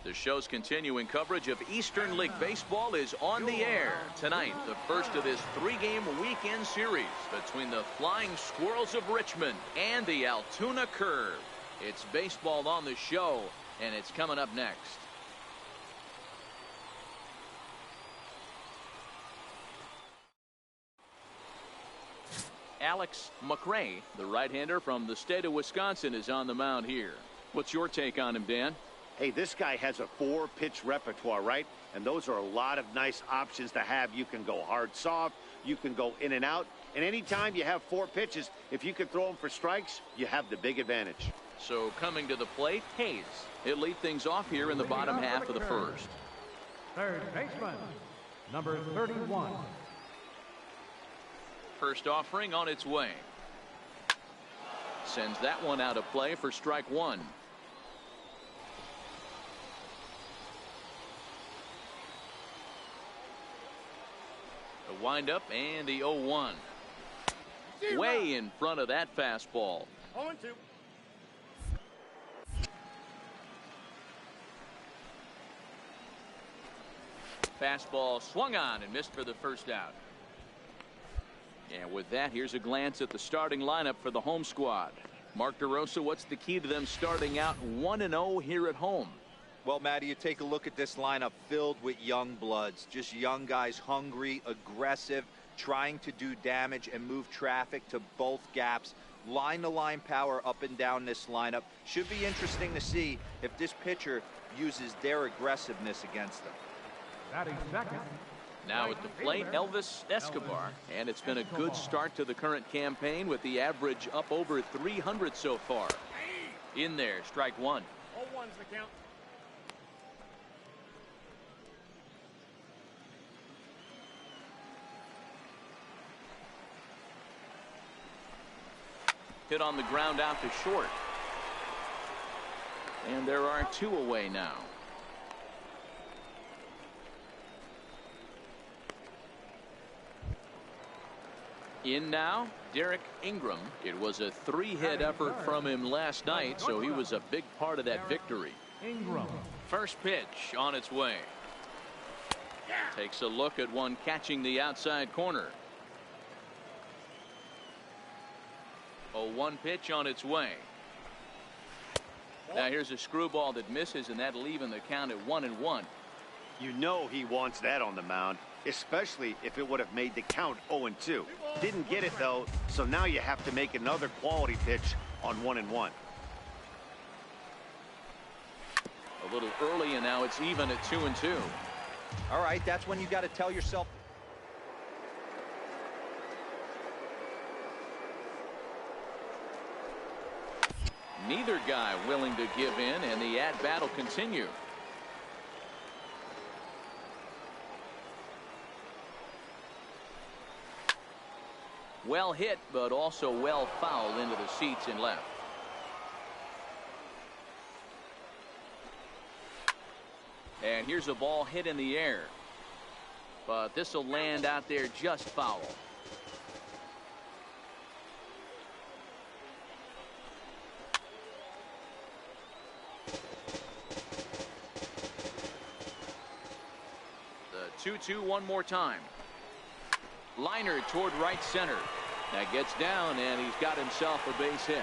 The show's continuing coverage of Eastern League Baseball is on the air tonight. The first of this three-game weekend series between the Flying Squirrels of Richmond and the Altoona Curve. It's baseball on the show, and it's coming up next. Alex McRae, the right-hander from the state of Wisconsin, is on the mound here. What's your take on him, Dan? Hey, this guy has a 4-pitch repertoire, right? And those are a lot of nice options to have. You can go hard, soft. You can go in and out. And anytime you have 4 pitches, if you can throw them for strikes, you have the big advantage. So coming to the plate, Hayes. He'll lead things off here in the bottom half of the first. Third baseman, number 31. First offering on its way. Sends that one out of play for strike one. The windup and the 0-1. Way in front of that fastball. 0-2. Fastball swung on and missed for the first out. And with that, here's a glance at the starting lineup for the home squad. Mark DeRosa, what's the key to them starting out 1-0 here at home? Well, Matty, you take a look at this lineup filled with young bloods, just young guys, hungry, aggressive, trying to do damage and move traffic to both gaps. Line-to-line power up and down this lineup. Should be interesting to see if this pitcher uses their aggressiveness against them. Batting second. Now at the plate, Elvis Escobar. And it's been a good start to the current campaign with the average up over 300 so far. In there, strike one. 0-1's the count. Hit on the ground out to short. And there are 2 away now. In now, Derek Ingram. It was a 3-hit effort from him last night, so he was a big part of that victory. Ingram. First pitch on its way. Takes a look at one catching the outside corner. 0-1 pitch on its way. Now here's a screwball that misses, and that'll even the count at 1-1. You know he wants that on the mound, especially if it would have made the count 0-2. Didn't get it, though, so now you have to make another quality pitch on 1-1. A little early, and now it's even at 2-2. All right, that's when you got to tell yourself. Neither guy willing to give in, and the at-bat will continue. Well hit, but also well fouled into the seats and left. And here's a ball hit in the air. But this will land out there just foul. The 2-2 one more time. Liner toward right center. That gets down, and he's got himself a base hit.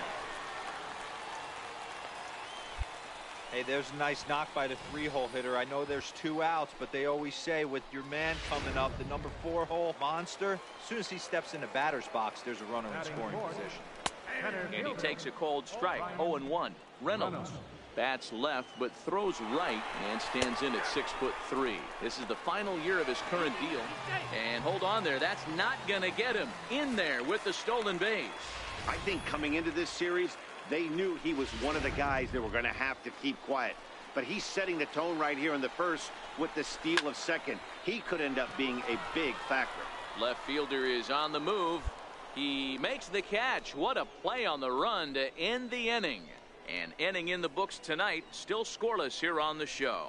Hey, there's a nice knock by the 3-hole hitter. I know there's 2 outs, but they always say with your man coming up, the number 4-hole monster, as soon as he steps in the batter's box, there's a runner in scoring position. And he takes a cold strike. 0-1. Reynolds bats left, but throws right and stands in at 6'3". This is the final year of his current deal. And hold on there. That's not going to get him in there with the stolen base. I think coming into this series, they knew he was one of the guys that were going to have to keep quiet. But he's setting the tone right here in the first with the steal of second. He could end up being a big factor. Left fielder is on the move. He makes the catch. What a play on the run to end the inning. An inning in the books tonight, still scoreless here on the show.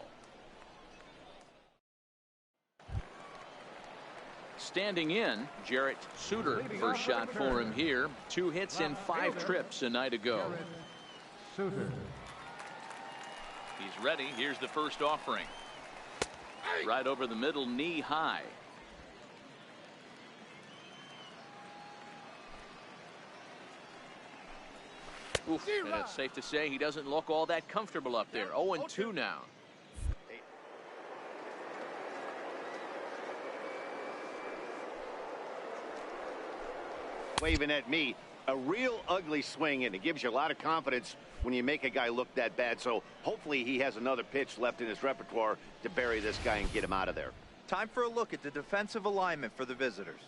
Standing in, Jarrett Suter. First shot for him here. 2 hits in 5 trips a night ago. Suter. He's ready. Here's the first offering. Right over the middle, knee high. Oof, and it's safe to say he doesn't look all that comfortable up there. 0-2 now. Waving at me, a real ugly swing, and it gives you a lot of confidence when you make a guy look that bad. So hopefully he has another pitch left in his repertoire to bury this guy and get him out of there. Time for a look at the defensive alignment for the visitors.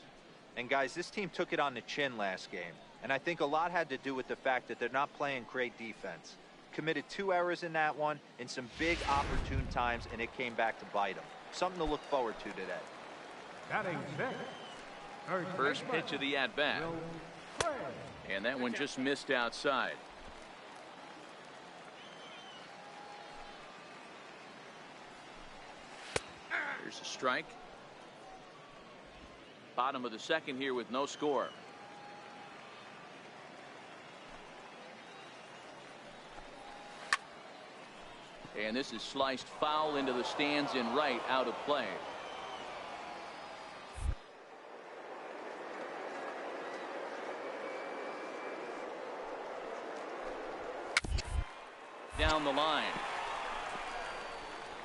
And guys, this team took it on the chin last game. And I think a lot had to do with the fact that they're not playing great defense. Committed 2 errors in that one in some big opportune times, and it came back to bite them. Something to look forward to today. Batting sixth. First pitch of the at-bat. And that one just missed outside. Here's a strike. Bottom of the second here with no score. And this is sliced foul into the stands in right, out of play. Down the line.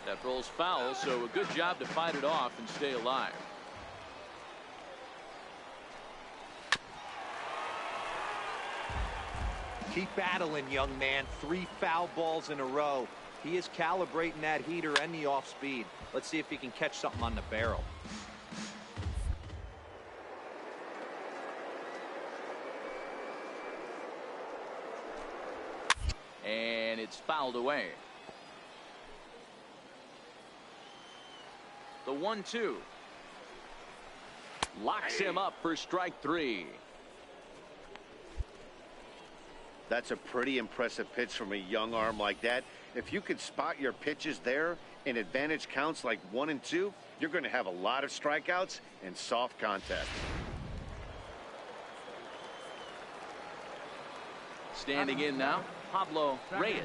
That rolls foul, so a good job to fight it off and stay alive. Keep battling, young man. 3 foul balls in a row. He is calibrating that heater and the off speed. Let's see if he can catch something on the barrel. And it's fouled away. The 1-2. Locks him up for strike 3. That's a pretty impressive pitch from a young arm like that. If you could spot your pitches there in advantage counts like 1 and 2, you're going to have a lot of strikeouts and soft contact. Standing in now, Pablo Reyes,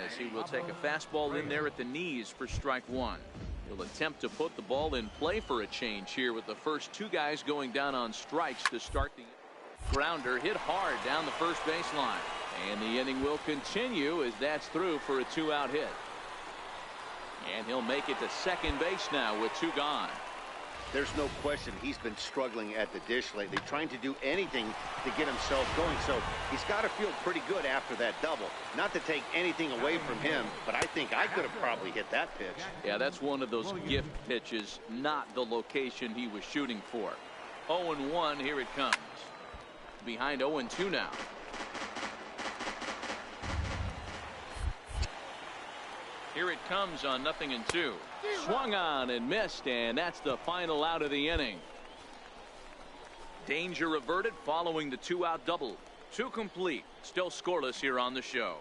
as he will take a fastball in there at the knees for strike 1. He'll attempt to put the ball in play for a change here with the first 2 guys going down on strikes to start the grounder hit hard down the first baseline. And the inning will continue as that's through for a 2-out hit. And he'll make it to second base now with 2 gone. There's no question he's been struggling at the dish lately, trying to do anything to get himself going. So he's got to feel pretty good after that double. Not to take anything away from him, but I think I could have probably hit that pitch. Yeah, that's one of those gift pitches, not the location he was shooting for. 0-1, here it comes. Behind 0-2 now. Here it comes on 0-2. Swung on and missed, and that's the final out of the inning. Danger averted following the 2-out double. 2 complete. Still scoreless here on the show.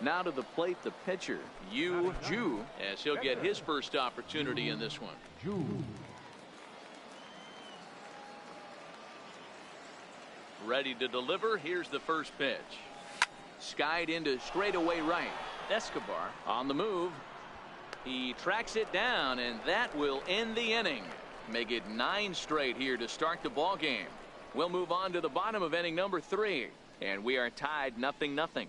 Now to the plate, the pitcher, Yu Ju, as he'll get his first opportunity in this one. Ready to deliver. Here's the first pitch. Skied into straightaway right. Escobar on the move. He tracks it down, and that will end the inning. Make it 9 straight here to start the ball game. We'll move on to the bottom of inning number 3, and we are tied 0-0.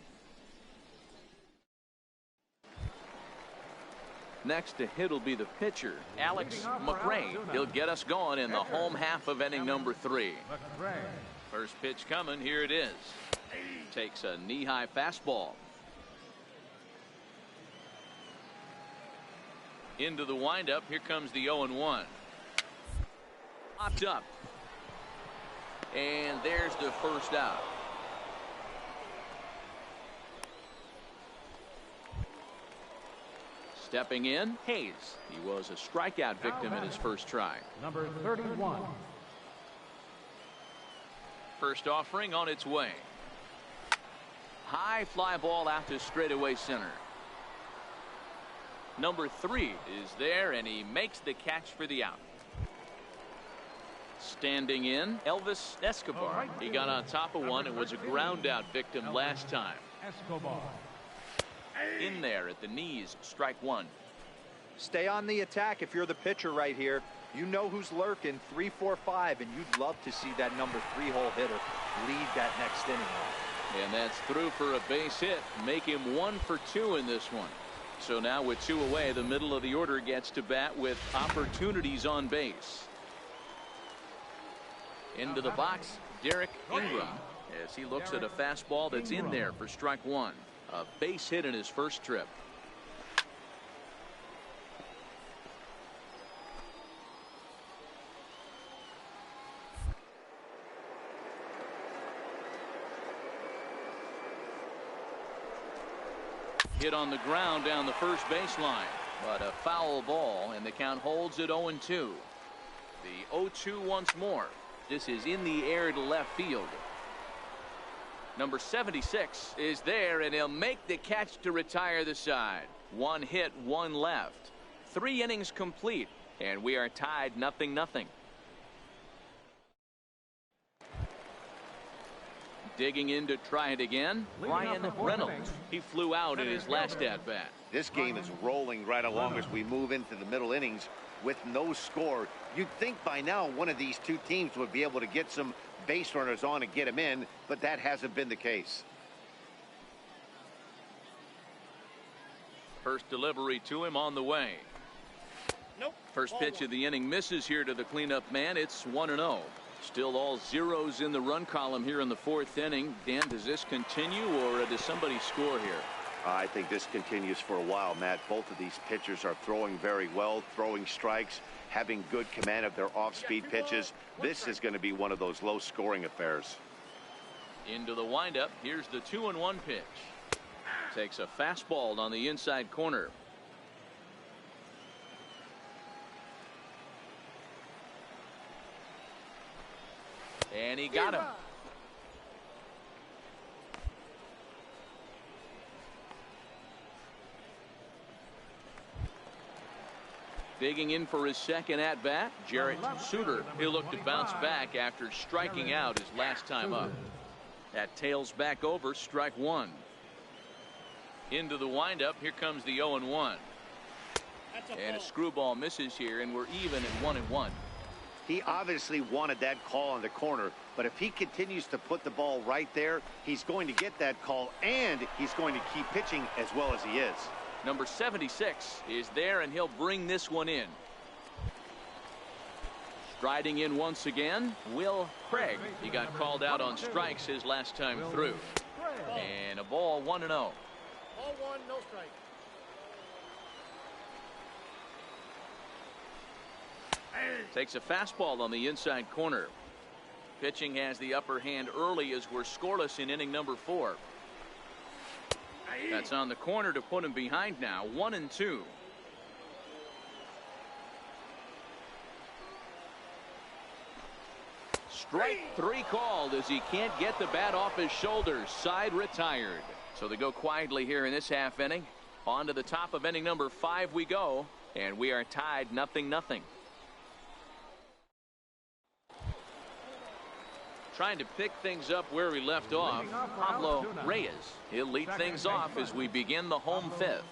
Next to hit will be the pitcher, Alex McRae. He'll get us going in the home half of inning number 3. First pitch coming. Here it is. Takes a knee-high fastball. Into the windup. Here comes the 0-1. Popped up. And there's the first out. Stepping in, Hayes. He was a strikeout victim in his first try. Number 31. First offering on its way. High fly ball out to straightaway center. Number 3 is there, and he makes the catch for the out. Standing in, Elvis Escobar. He got on top of one and was a ground out victim last time. Escobar. In there at the knees, strike one. Stay on the attack if you're the pitcher right here. You know who's lurking, 3, 4, 5, and you'd love to see that number 3-hole hitter lead that next inning off. And that's through for a base hit. Make him 1 for 2 in this one. So now with 2 away, the middle of the order gets to bat with opportunities on base. Into the box, Derek Ingram, as he looks at a fastball that's in there for strike one. A base hit in his first trip. Hit on the ground down the first baseline, but a foul ball, and the count holds at 0-2. The 0-2 once more. This is in the air to left field. Number 76 is there, and he'll make the catch to retire the side. 1 hit, 1 left. 3 innings complete, and we are tied 0-0. Digging in to try it again, Ryan Reynolds. He flew out in his last at-bat. This game is rolling right along as we move into the middle innings with no score. You'd think by now one of these two teams would be able to get some base runners on and get them in, but that hasn't been the case. First delivery to him on the way. Nope. First pitch of the inning misses here to the cleanup man. It's 1-0. Still all zeros in the run column here in the 4th inning. Dan, does this continue, or does somebody score here? I think this continues for a while, Matt. Both of these pitchers are throwing very well, throwing strikes, having good command of their off-speed pitches. This is going to be one of those low-scoring affairs. Into the windup. Here's the 2-1 pitch. Takes a fastball on the inside corner. And he got him. Digging in for his second at-bat, Jarrett Suter. He'll look to bounce back after striking out his last time up. That tails back over, strike one. Into the windup, here comes the 0-1. And a screwball misses here, and we're even at 1-1. He obviously wanted that call on the corner, but if he continues to put the ball right there, he's going to get that call, and he's going to keep pitching as well as he is. Number 76 is there, and he'll bring this one in. Striding in once again, Will Craig. He got called out on strikes his last time through. And a ball, 1-0. Ball 1, no strike. Takes a fastball on the inside corner. Pitching has the upper hand early as we're scoreless in inning number 4. That's on the corner to put him behind now, 1-2. Strike 3 called as he can't get the bat off his shoulders. Side retired. So they go quietly here in this half inning. On to the top of inning number 5 we go, and we are tied 0-0. Trying to pick things up where we left off, Pablo Reyes. He'll lead things off as we begin the home 5th.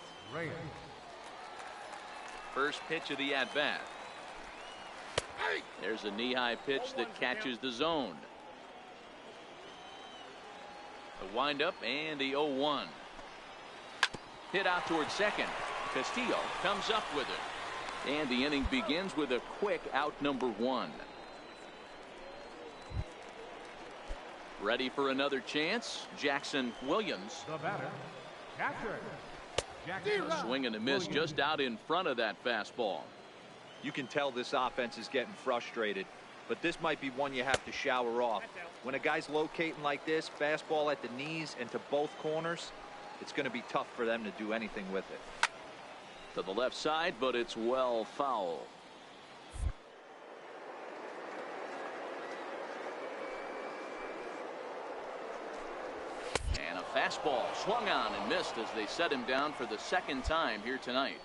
First pitch of the at-bat. There's a knee-high pitch that catches the zone. The windup and the 0-1. Hit out towards second. Castillo comes up with it. And the inning begins with a quick out number 1. Ready for another chance, Jackson Williams. The batter, catcher. Jackson Swing and a miss just out in front of that fastball. You can tell this offense is getting frustrated, but this might be one you have to shower off. When a guy's locating like this, fastball at the knees and to both corners, it's going to be tough for them to do anything with it. To the left side, but it's well foul. And a fastball swung on and missed as they set him down for the second time here tonight.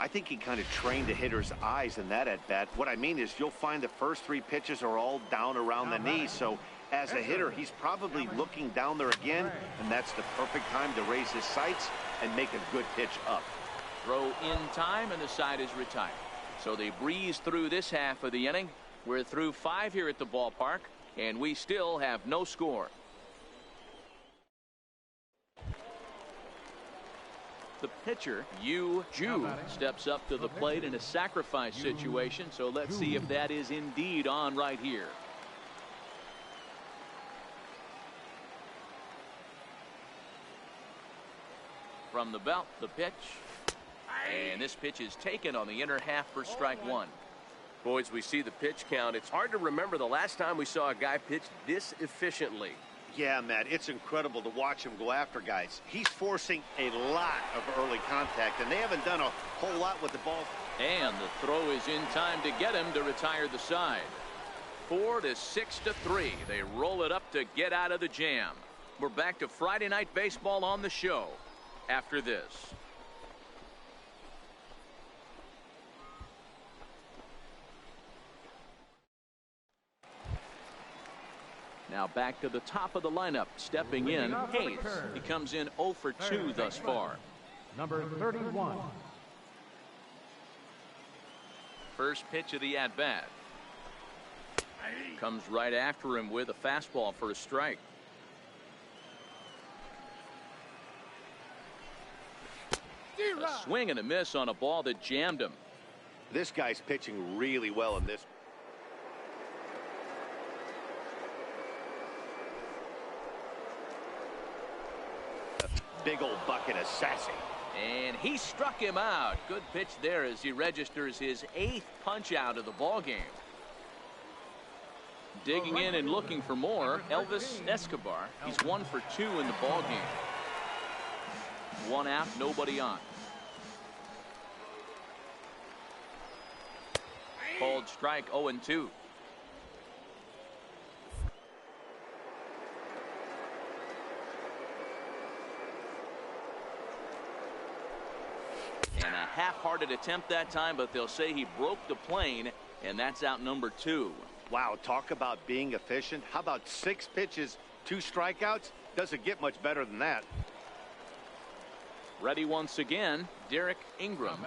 I think he kind of trained the hitter's eyes in that at-bat. What I mean is you'll find the first 3 pitches are all down around the knee. So as a hitter, he's probably looking down there again, and that's the perfect time to raise his sights and make a good pitch up. Throw in time, and the side is retired. So they breeze through this half of the inning. We're through 5 here at the ballpark, and we still have no score. The pitcher, Yu Ju, steps up to the plate in a sacrifice situation. So let's see if that is indeed on right here. From the belt, the pitch. And this pitch is taken on the inner half for strike 1. Boys, we see the pitch count. It's hard to remember the last time we saw a guy pitch this efficiently. Yeah, Matt, it's incredible to watch him go after guys. He's forcing a lot of early contact, and they haven't done a whole lot with the ball. And the throw is in time to get him to retire the side. 4 to 6 to 3. They roll it up to get out of the jam. We're back to Friday Night Baseball on the show after this. Now back to the top of the lineup. Stepping in, Hayes. He comes in 0 for 2 thus far. Number 31. First pitch of the at-bat. Comes right after him with a fastball for a strike. A swing and a miss on a ball that jammed him. This guy's pitching really well in this. Big old bucket of sassy. And he struck him out. Good pitch there as he registers his 8th punch out of the ball game. Digging in and looking for more, Elvis Escobar. He's 1 for 2 in the ball game. 1 out, nobody on. Called strike 0-2. And a half-hearted attempt that time, but they'll say he broke the plane, and that's out number 2. Wow, talk about being efficient. How about 6 pitches, 2 strikeouts? Doesn't get much better than that. Ready once again, Derek Ingram.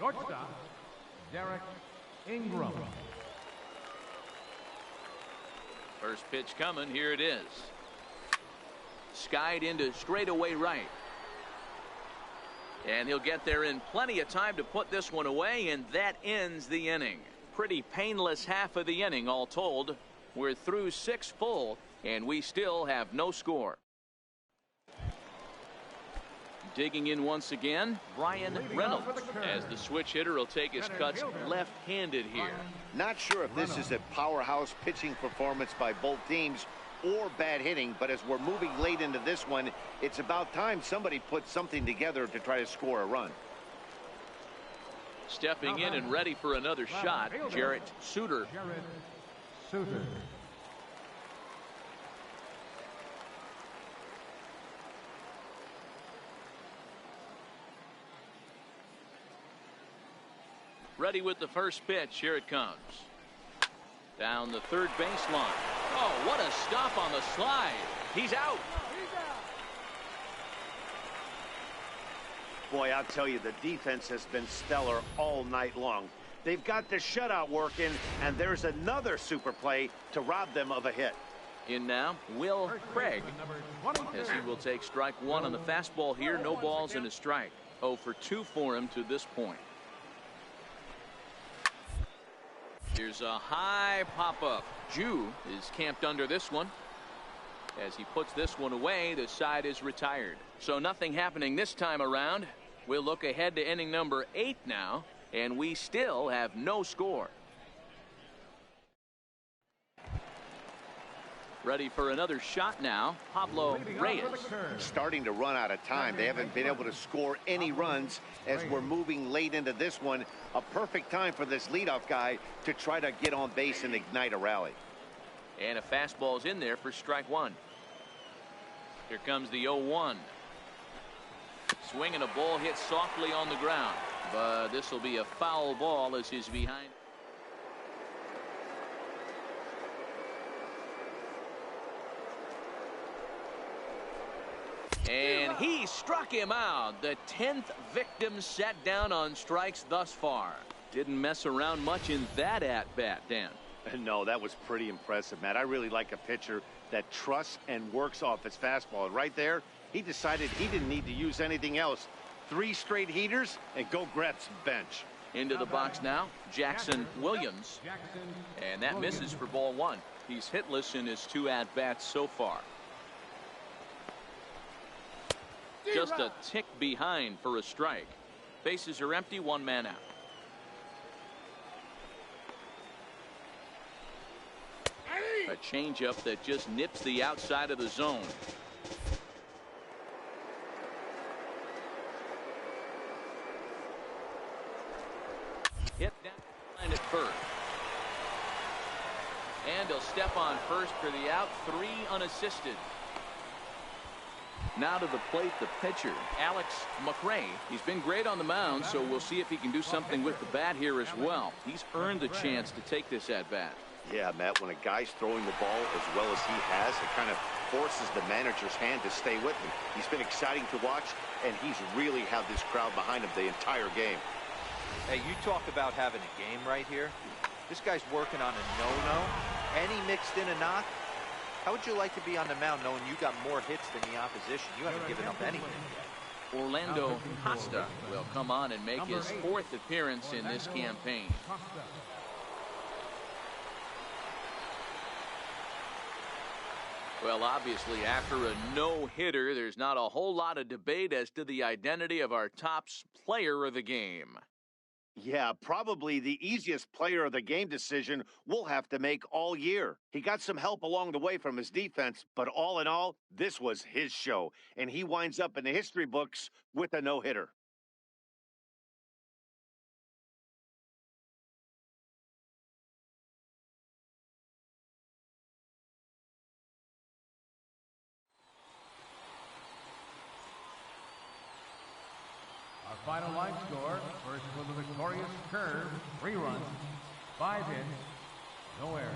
Shortstop, Derek Ingram. First pitch coming, here it is. Skied into straightaway right. And he'll get there in plenty of time to put this one away, and that ends the inning. Pretty painless half of the inning all told. We're through 6 full, and we still have no score. Digging in once again, Brian Reynolds, as the switch hitter will take his cuts left-handed here. Not sure if this is a powerhouse pitching performance by both teams or bad hitting, but as we're moving late into this one, it's about time somebody put something together to try to score a run. Stepping in and ready for another shot, Jarrett Suter. Jarrett Suter. Ready with the first pitch. Here it comes. Down the third baseline. Oh, what a stop on the slide. He's out. Boy, I'll tell you, the defense has been stellar all night long. They've got the shutout working, and there's another super play to rob them of a hit. In now, Will Craig, as he will take strike 1 on the fastball here. No balls and a strike. 0 for 2 for him to this point. Here's a high pop-up. Ju is camped under this one. As he puts this one away, the side is retired. So nothing happening this time around. We'll look ahead to inning number 8 now, and we still have no score. Ready for another shot now, Pablo Reyes. Starting to run out of time. They haven't been able to score any runs as we're moving late into this one. A perfect time for this leadoff guy to try to get on base and ignite a rally. And a fastball's in there for strike 1. Here comes the 0-1. Swing and a ball hit softly on the ground. but this will be a foul ball as he's behind. And he struck him out. The 10th victim set down on strikes thus far. Didn't mess around much in that at-bat, Dan. No, that was pretty impressive, Matt. I really like a pitcher that trusts and works off his fastball. And right there, he decided he didn't need to use anything else. 3 straight heaters and go grab some bench. Into the box now, Jackson Williams. And that misses for ball 1. He's hitless in his 2 at-bats so far. Just a tick behind for a strike. Bases are empty, 1 man out. A changeup that just nips the outside of the zone. Hit down the line at first. And he'll step on first for the out. 3 unassisted. Now to the plate, the pitcher, Alex McRae. He's been great on the mound, so we'll see if he can do something with the bat here as well. He's earned the chance to take this at-bat. Yeah, Matt, when a guy's throwing the ball as well as he has, it kind of forces the manager's hand to stay with him. He's been exciting to watch, and he's really had this crowd behind him the entire game. Hey, you talk about having a game right here. This guy's working on a no-no, and he mixed in a knock. How would you like to be on the mound knowing you got more hits than the opposition? You haven't given up anything yet. Orlando Costa will come on and make his 4th appearance in this campaign. Well, obviously, after a no-hitter, there's not a whole lot of debate as to the identity of our top player of the game. Yeah, probably the easiest player of the game decision we'll have to make all year. He got some help along the way from his defense, but all in all, this was his show, and he winds up in the history books with a no-hitter. Our final line score, first for the victorious Curve, 3 runs, 5 hits, no errors.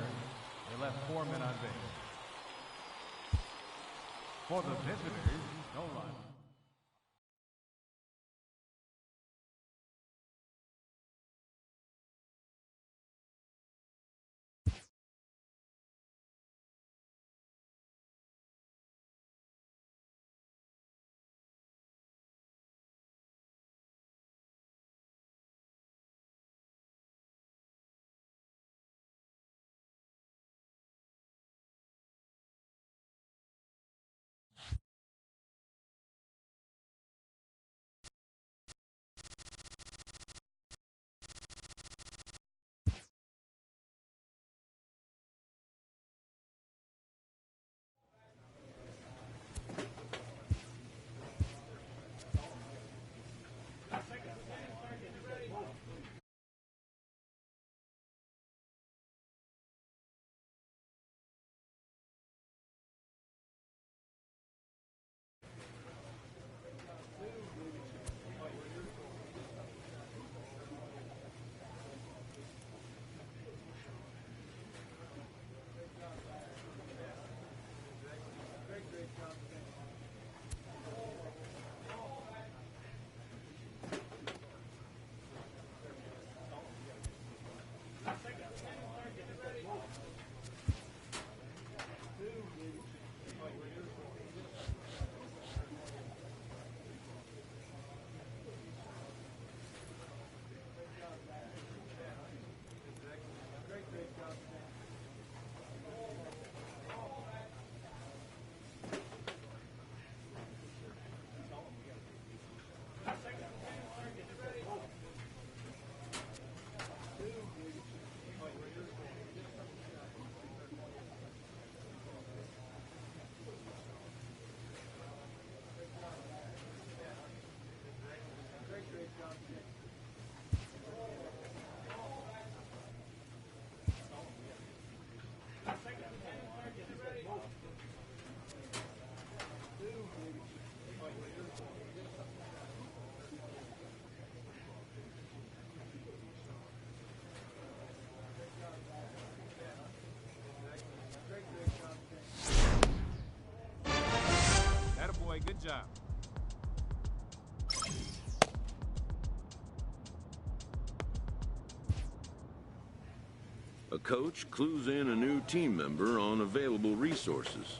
They left 4 men on base. For the visitors, no runs. A coach clues in a new team member on available resources.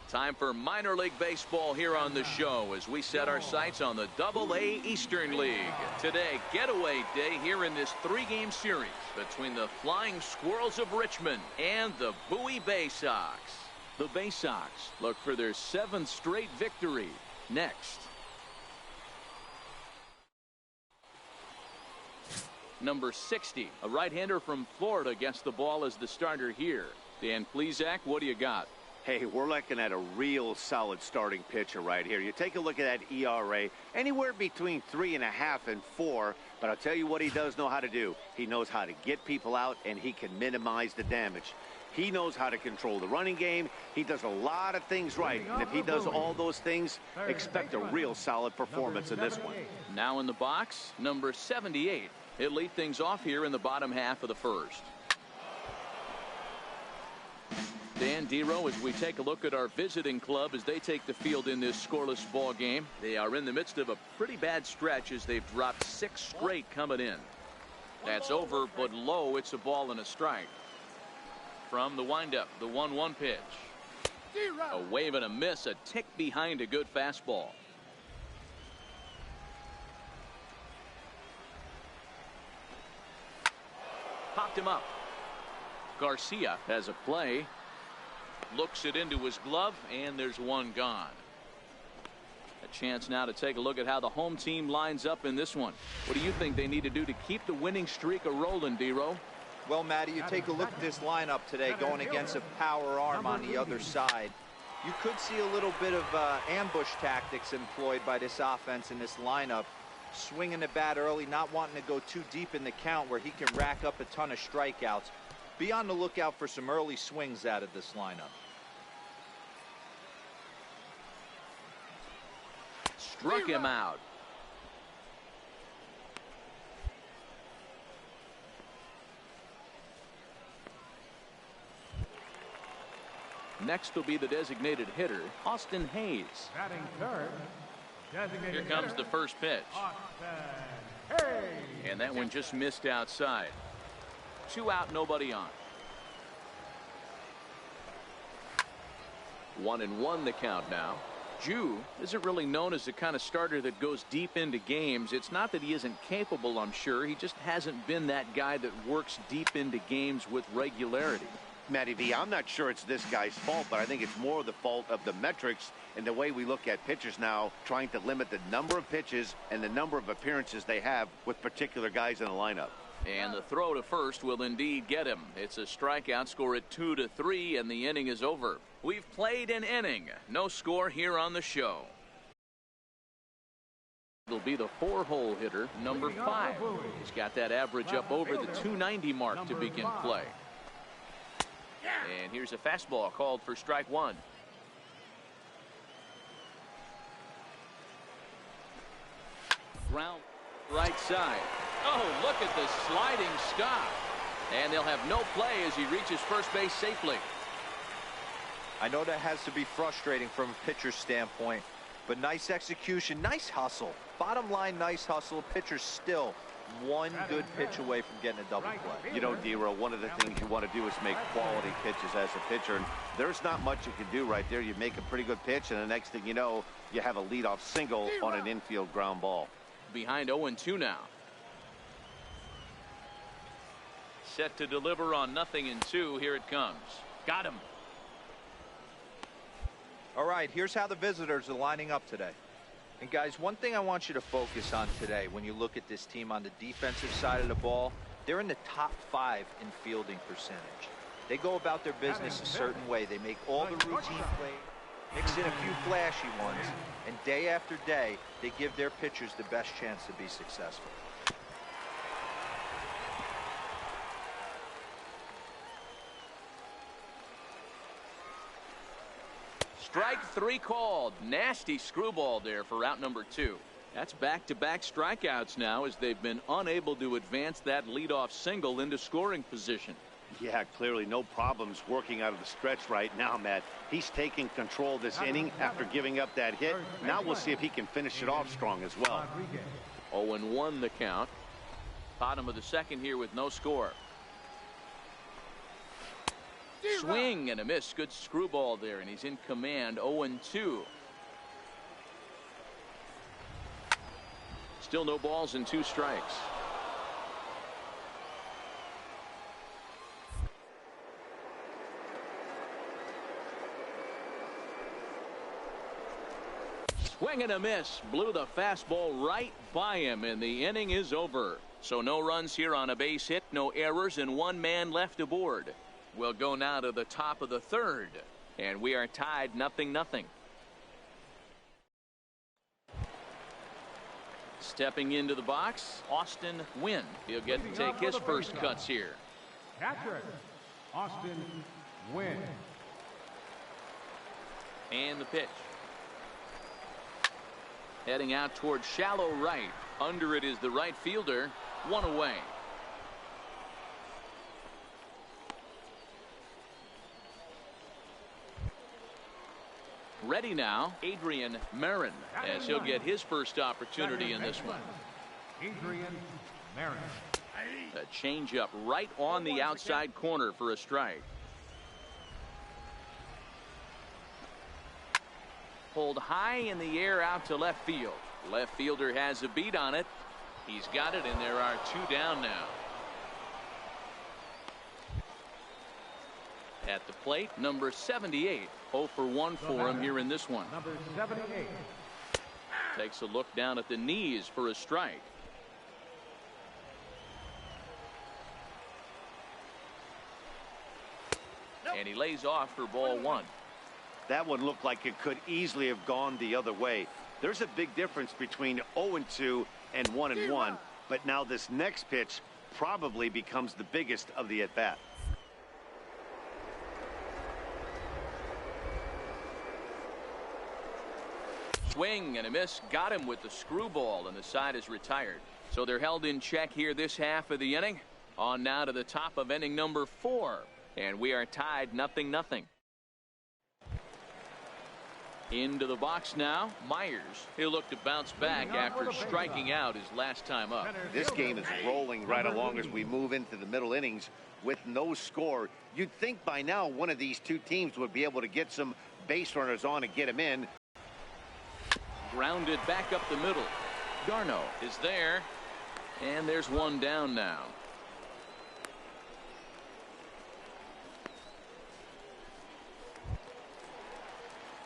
Time for minor league baseball here on the show as we set our sights on the Double-A Eastern League. Today, getaway day here in this three-game series between the Flying Squirrels of Richmond and the Bowie Bay Sox. The Bay Sox look for their 7th straight victory next. Number 60, a right-hander from Florida, gets the ball as the starter here. Dan Plesac, what do you got? Hey, we're looking at a real solid starting pitcher right here. You take a look at that ERA, anywhere between 3.5 and 4. But I'll tell you what he does know how to do. He knows how to get people out, and he can minimize the damage. He knows how to control the running game. He does a lot of things right. And if he does all those things, expect a real solid performance in this one. Now in the box, number 78. He'll lead things off here in the bottom half of the first. Dan Dero, as we take a look at our visiting club as they take the field in this scoreless ball game. They are in the midst of a pretty bad stretch as they've dropped 6 straight coming in. That's over, but low. It's a ball and a strike. From the windup, the 1-1 pitch. A wave and a miss, a tick behind a good fastball. Popped him up. Garcia has a play. Looks it into his glove, and there's one gone. A chance now to take a look at how the home team lines up in this one. What do you think they need to do to keep the winning streak a-rolling, Dero? Well, Matty, you take a look at this lineup today going against a power arm on the other side. You could see a little bit of ambush tactics employed by this offense in this lineup. Swinging the bat early, not wanting to go too deep in the count where he can rack up a ton of strikeouts. Be on the lookout for some early swings out of this lineup. Struck him out. Next will be the designated hitter, Austin Hayes. Batting third, designated Here comes hitter, the first pitch. Austin Hayes. And that one just missed outside. 2 out, nobody on. 1-1 the count now. Jew isn't really known as the kind of starter that goes deep into games. It's not that he isn't capable, I'm sure. He just hasn't been that guy that works deep into games with regularity. Matty V, I'm not sure it's this guy's fault, but I think it's more the fault of the metrics and the way we look at pitchers now, trying to limit the number of pitches and the number of appearances they have with particular guys in the lineup. And the throw to first will indeed get him. It's a strikeout, score at 2-3, and the inning is over. We've played an inning. No score here on the show. It'll be the 4-hole hitter, number 5. He's got that average up over the 290 mark to begin play. And here's a fastball called for strike 1. Ground right side. Oh, look at the sliding stop. And they'll have no play as he reaches first base safely. I know that has to be frustrating from a pitcher's standpoint, but nice execution, nice hustle. Bottom line, nice hustle. Pitcher's still one good pitch away from getting a double play. You know, Dero, one of the things you want to do is make quality pitches as a pitcher, and there's not much you can do right there. You make a pretty good pitch, and the next thing you know, you have a leadoff single on an infield ground ball. Behind 0-2 now. Set to deliver on 0-2. Here it comes. Got him. All right, here's how the visitors are lining up today. And guys, one thing I want you to focus on today when you look at this team on the defensive side of the ball, They're in the top 5 in fielding percentage. They go about their business a certain way. They make all the routine plays, mix in a few flashy ones, and day after day, they give their pitchers the best chance to be successful. Strike 3 called. Nasty screwball there for out number 2. That's back-to-back strikeouts now as they've been unable to advance that leadoff single into scoring position. Yeah, clearly no problems working out of the stretch right now, Matt. He's taking control of this inning after giving up that hit. Now we'll see if he can finish it off strong as well. 0-1 the count. Bottom of the second here with no score. Swing and a miss. Good screwball there, and he's in command. 0-2. Still no balls and 2 strikes. Swing and a miss. Blew the fastball right by him, and the inning is over. So no runs here on a base hit, no errors, and 1 man left aboard. We'll go now to the top of the 3rd, and we are tied 0-0. Stepping into the box, Austin Wynn. He'll get to take his first cuts here. Catcher, Austin Wynn. And the pitch. Heading out towards shallow right. Under it is the right fielder. 1 away. Ready now, Adrian Marin, as he'll get his first opportunity in this one. Adrian Marin. A changeup right on the outside corner for a strike. Pulled high in the air out to left field. Left fielder has a beat on it. He's got it, and there are 2 down now. At the plate, number 78. 0 for 1 for him here in this one. Number 78. Takes a look down at the knees for a strike. And he lays off for ball 1. That one looked like it could easily have gone the other way. There's a big difference between 0-2 and 1-1, but now this next pitch probably becomes the biggest of the at-bat. Swing and a miss. Got him with the screwball, and the side is retired. So they're held in check here this half of the inning. On now to the top of inning number 4. And we are tied 0-0. Into the box now, Myers. He'll look to bounce back after striking out his last time up. This game is rolling right along as we move into the middle innings with no score. You'd think by now one of these 2 teams would be able to get some base runners on and get him in. Grounded back up the middle. Garno is there, and there's 1 down now.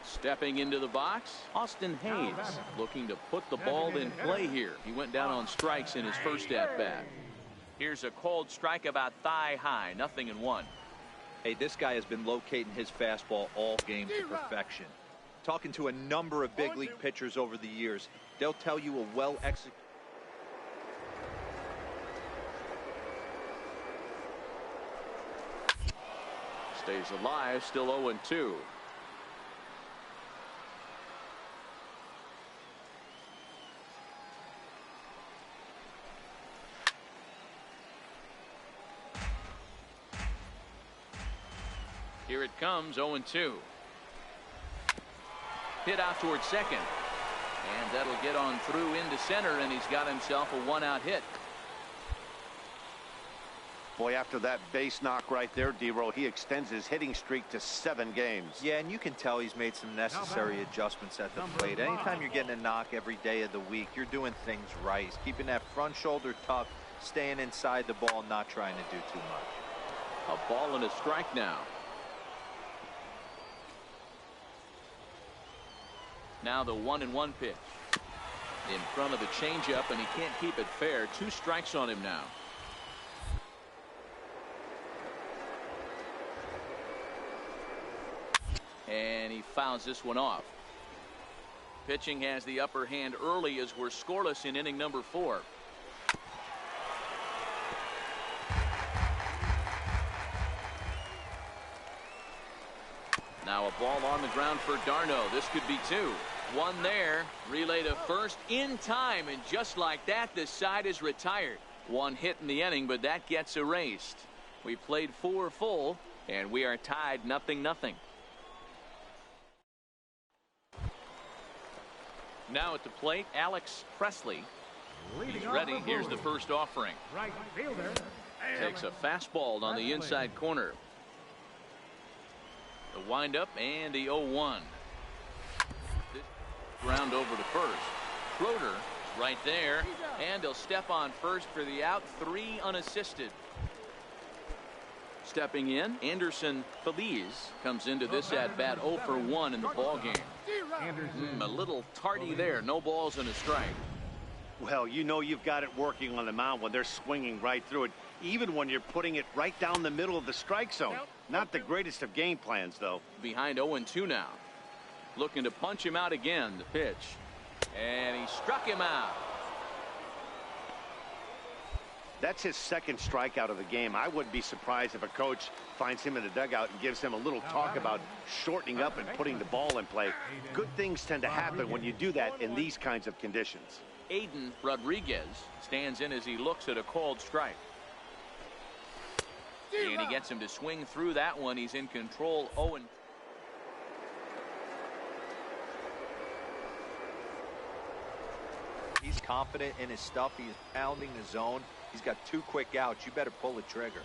Stepping into the box, Austin Hayes looking to put the ball in play here. He went down on strikes in his first at-bat. Here's a called strike about thigh high, 0-1. Hey, this guy has been locating his fastball all game to perfection. Talking to a number of big league pitchers over the years, they'll tell you a well-executed. Stays alive, still 0-2. Here it comes, 0-2. Hit out towards second. And that'll get on through into center, and he's got himself a 1-out hit. Boy, after that base knock right there, D-Row, he extends his hitting streak to 7 games. Yeah, and you can tell he's made some necessary adjustments at the plate. Anytime you're getting a knock every day of the week, you're doing things right. He's keeping that front shoulder tucked, staying inside the ball, not trying to do too much. A ball and a strike now. Now the 1-1 pitch. In front of the changeup, and he can't keep it fair. 2 strikes on him now. fouls this one off. Pitching has the upper hand early as we're scoreless in inning number 4. Now a ball on the ground for Darno. This could be 2. One there. Relay to first in time, and just like that, the side is retired. One hit in the inning, but that gets erased. We played 4 full, and we are tied 0-0. Now at the plate, Alex Presley. He's ready. Here's the first offering. Right fielder. Takes a fastball on the inside corner. The windup and the 0-1. Ground over to first. Schroeder right there, and he'll step on first for the out. 3 unassisted. Stepping in, Anderson Feliz comes into this at bat 0 for 1 in the ball game. A little tardy there. No balls and a strike. Well, you know you've got it working on the mound when they're swinging right through it, even when you're putting it right down the middle of the strike zone. Not the greatest of game plans, though. Behind 0-2 now. Looking to punch him out again. The pitch. And he struck him out. That's his second strikeout of the game. I wouldn't be surprised if a coach finds him in the dugout and gives him a little talk about shortening up and putting the ball in play. Good things tend to happen when you do that in these kinds of conditions. Aiden Rodriguez stands in as he looks at a called strike. And he gets him to swing through that one. He's in control. 0. He's confident in his stuff. He's pounding the zone. He's got 2 quick outs. You better pull the trigger.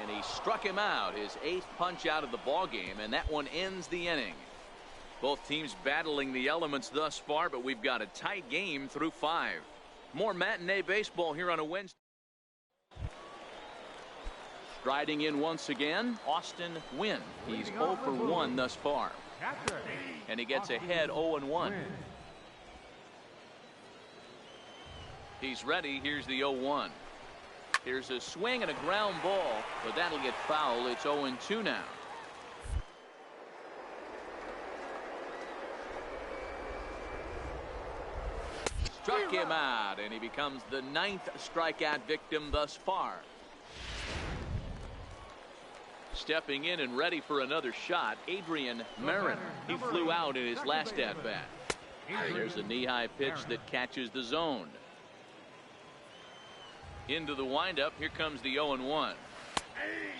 And he struck him out. His 8th punch out of the ball game, and that one ends the inning. Both teams battling the elements thus far, but we've got a tight game through 5. More matinee baseball here on a Wednesday. Striding in once again, Austin Wynn. He's 0 for 1 thus far. And he gets ahead 0-1. He's ready. Here's the 0-1. Here's a swing and a ground ball, but that'll get foul. It's 0-2 now. Struck him out, and he becomes the 9th strikeout victim thus far. Stepping in and ready for another shot, Adrian Marin. He flew out in his last at-bat. There's a knee-high pitch that catches the zone. Into the windup. Here comes the 0-1.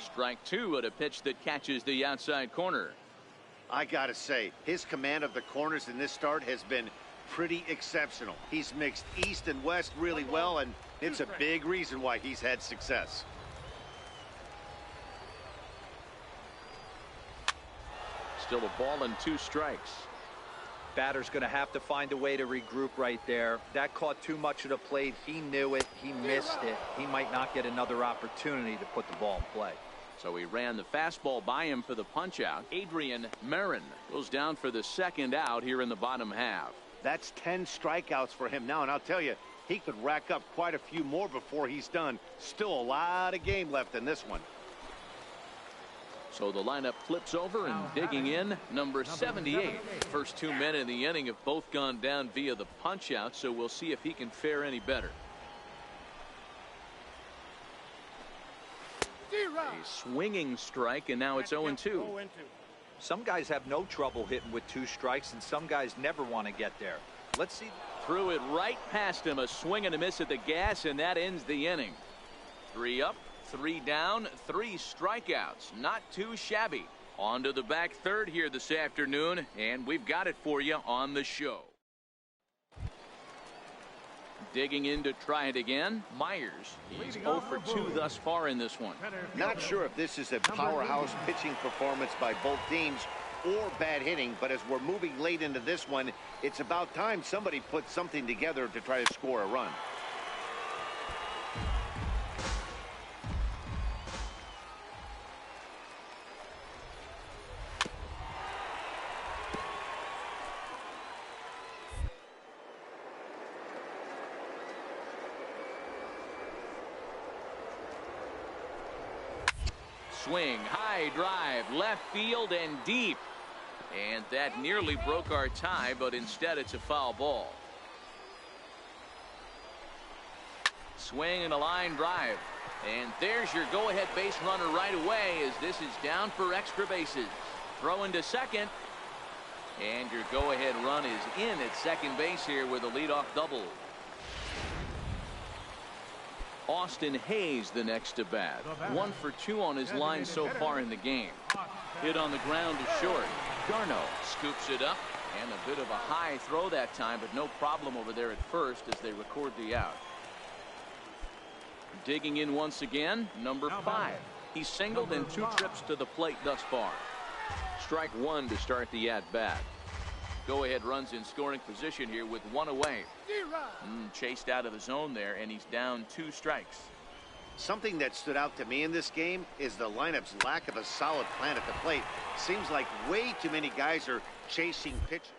Strike 2 at a pitch that catches the outside corner. I gotta say, his command of the corners in this start has been pretty exceptional. He's mixed east and west really well, and it's a big reason why he's had success. Still a ball and 2 strikes. Batter's going to have to find a way to regroup right there. That caught too much of the plate. He knew it. He missed it. He might not get another opportunity to put the ball in play. So he ran the fastball by him for the punch out. Adrian Marin goes down for the 2nd out here in the bottom half. That's 10 strikeouts for him now, and I'll tell you, he could rack up quite a few more before he's done. Still a lot of game left in this one. So the lineup flips over, and digging in, number 78. First 2 men in the inning have both gone down via the punch out, so we'll see if he can fare any better. A swinging strike, and now it's 0-2. Some guys have no trouble hitting with 2 strikes, and some guys never want to get there. Let's see. Threw it right past him. A swing and a miss at the gas, and that ends the inning. 3 up, 3 down, 3 strikeouts. Not too shabby. On to the back third here this afternoon, and we've got it for you on the show. Digging in to try it again, Myers. He's 0 for 2 thus far in this one. Not sure if this is a powerhouse pitching performance by both teams or bad hitting, but as we're moving late into this one, it's about time somebody put something together to try to score a run. swing, high drive, left field and deep. And that nearly broke our tie, but instead it's a foul ball. Swing and a line drive. And there's your go-ahead base runner right away as this is down for extra bases. Throw into second. And your go-ahead run is in at second base here with a leadoff double. Austin Hayes the next to bat. 1 for 2 on his line so far in the game. Hit on the ground to short. Garno scoops it up, and a bit of a high throw that time, but no problem over there at first as they record the out. Digging in once again, number 5. He's singled in 2 trips to the plate thus far. Strike 1 to start the at-bat. Go-ahead runs in scoring position here with 1 away. Chased out of the zone there, and he's down 2 strikes. Something that stood out to me in this game is the lineup's lack of a solid plan at the plate. Seems like way too many guys are chasing pitches.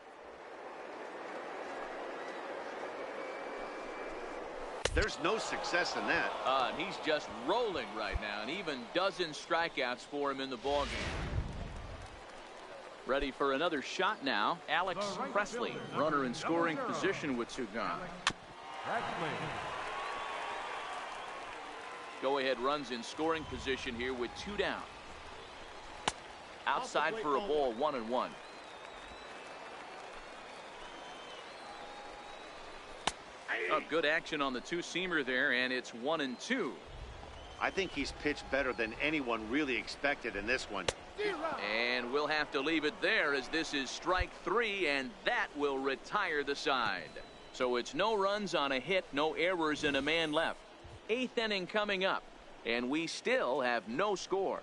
There's no success in that. And he's just rolling right now, and even dozen strikeouts for him in the ballgame. Ready for another shot now. Alex Presley, runner in scoring position with 2 gone. Go-ahead runs in scoring position here with 2 down. Outside for a ball, 1-1. Good action on the 2-seamer there, and it's 1-2. I think he's pitched better than anyone really expected in this one. And we'll have to leave it there as this is strike 3, and that will retire the side. So it's no runs on a hit, no errors, and a man left. 8th inning coming up, and we still have no score.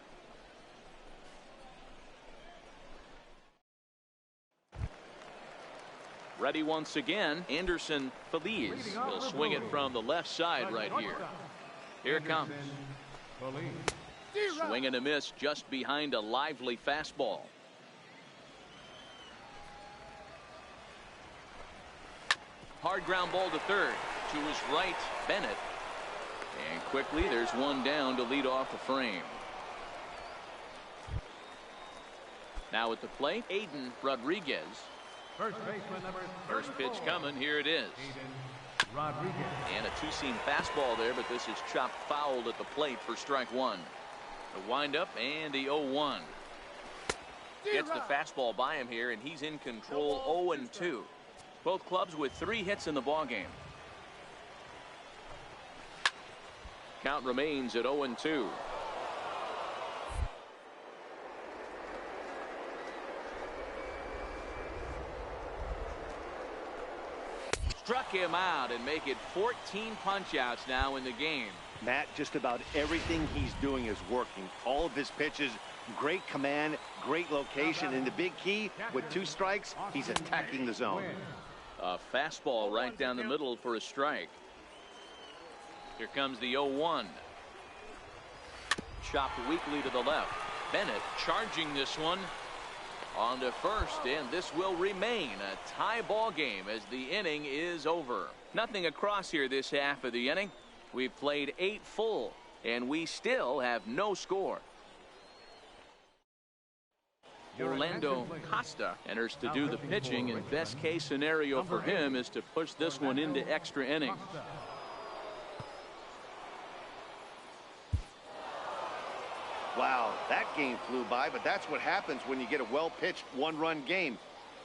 Ready once again, Anderson Feliz will swing it from the left side right here. Here it comes. Swing and a miss just behind a lively fastball. Hard ground ball to third. To his right, Bennett. And quickly there's 1 down to lead off the frame. Now at the plate, Aiden Rodriguez. First pitch coming. Here it is. And a 2-seam fastball there, but this is chopped fouled at the plate for strike 1. The windup and the 0-1. Gets the fastball by him here, and he's in control. 0-2. Both clubs with 3 hits in the ballgame. Count remains at 0-2. Struck him out and make it 14 punch-outs now in the game. Matt, just about everything he's doing is working. All of his pitches, great command, great location, and the big key, with 2 strikes, he's attacking the zone. A fastball right down the middle for a strike. Here comes the 0-1. Chopped weakly to the left. Bennett charging this one. On to first, and this will remain a tie ball game as the inning is over. Nothing across here this half of the inning. We've played 8 full, and we still have no score. Orlando Costa enters to do the pitching, and best case scenario for him is to push this one into extra innings. Wow, that game flew by, but that's what happens when you get a well-pitched 1-run game.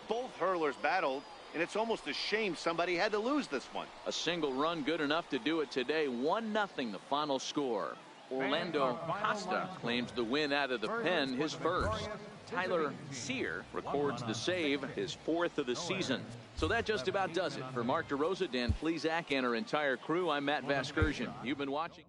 Both hurlers battled, and it's almost a shame somebody had to lose this one. A single run good enough to do it today. 1-0 the final score. Orlando Costa claims the win out of the pen, his first. Tyler Sear records the save, his 4th of the season. So that just about does it. For Mark DeRosa, Dan Plesac, and our entire crew, I'm Matt Vasgersian. You've been watching.